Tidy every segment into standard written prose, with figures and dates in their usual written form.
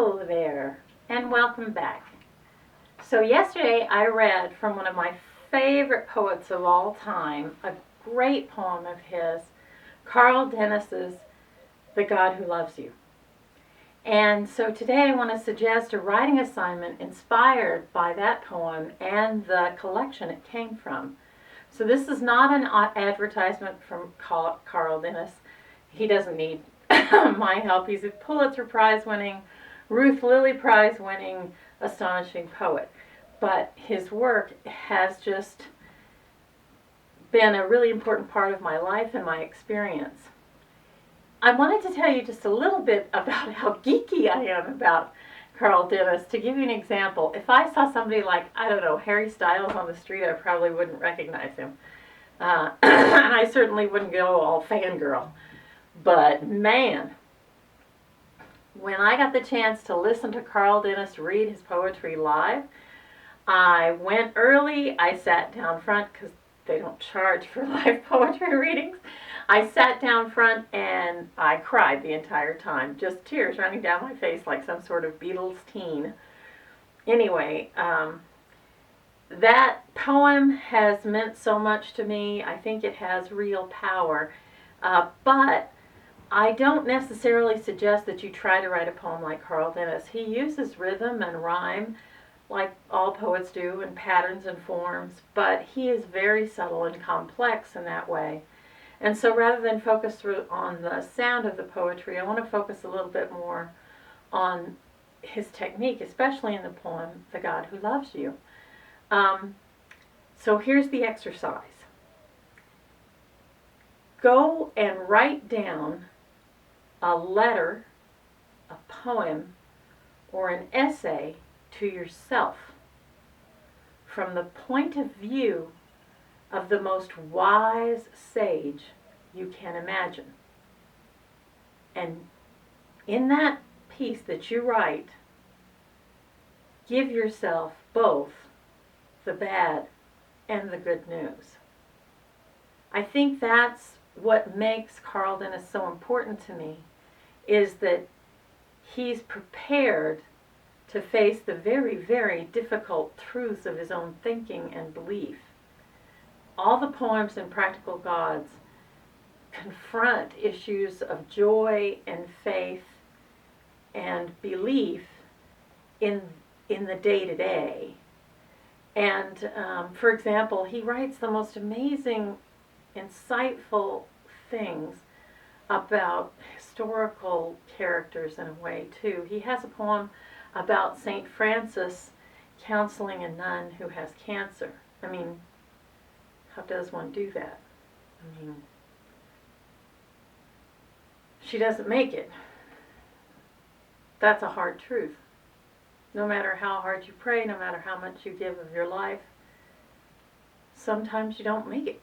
Hello there, and welcome back. So yesterday I read from one of my favorite poets of all time, a great poem of his, Carl Dennis's The God Who Loves You. And so today I want to suggest a writing assignment inspired by that poem and the collection it came from. So this is not an advertisement from Carl Dennis. He doesn't need my help. He's a Pulitzer Prize winning, Ruth Lilley Prize winning, astonishing poet. But his work has just been a really important part of my life and my experience. I wanted to tell you just a little bit about how geeky I am about Carl Dennis. To give you an example, if I saw somebody like, I don't know, Harry Styles on the street, I probably wouldn't recognize him. And I certainly wouldn't go all fangirl. But man, when I got the chance to listen to Carl Dennis read his poetry live, I went early. I sat down front because they don't charge for live poetry readings. I sat down front and I cried the entire time, just tears running down my face like some sort of Beatles teen. Anyway, that poem has meant so much to me. I think it has real power. But I don't necessarily suggest that you try to write a poem like Carl Dennis. He uses rhythm and rhyme like all poets do, and patterns and forms, but he is very subtle and complex in that way. And so rather than focus on the sound of the poetry, I want to focus a little bit more on his technique, especially in the poem, The God Who Loves You. So here's the exercise. Go and write down a letter, a poem, or an essay to yourself from the point of view of the most wise sage you can imagine. And in that piece that you write, give yourself both the bad and the good news. I think that's what makes Carl Dennis so important to me, is that he's prepared to face the very, very difficult truths of his own thinking and belief. All the poems in Practical Gods confront issues of joy and faith and belief in the day-to-day. And for example, he writes the most amazing, insightful things about historical characters in a way too. He has a poem about St. Francis counseling a nun who has cancer. I mean, how does one do that? I mean, she doesn't make it. That's a hard truth. No matter how hard you pray, no matter how much you give of your life, sometimes you don't make it.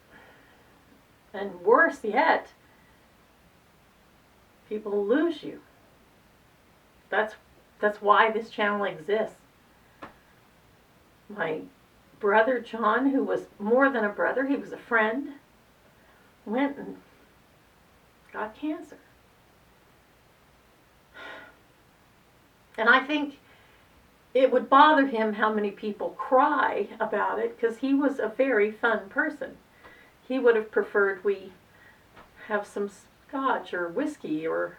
And worse yet, people lose you. That's why this channel exists. My brother John, who was more than a brother, he was a friend, went and got cancer. And I think it would bother him how many people cry about it, because he was a very fun person. He would have preferred we have some scotch or whiskey or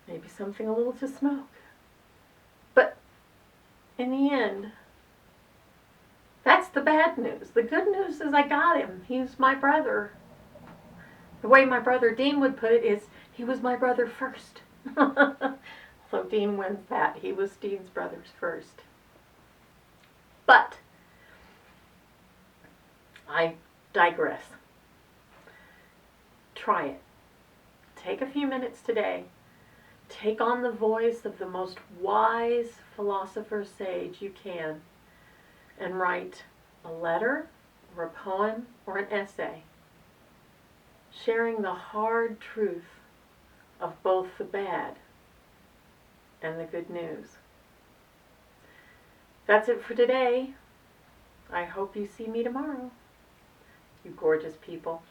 maybe something a little to smoke. But in the end, that's the bad news. The good news is I got him. He was my brother. The way my brother Dean would put it is, he was my brother first. So Dean wins that. He was Dean's brothers first. But I digress. Try it. Take a few minutes today. Take on the voice of the most wise philosopher sage you can and write a letter or a poem or an essay, sharing the hard truth of both the bad and the good news. That's it for today. I hope you see me tomorrow, you gorgeous people.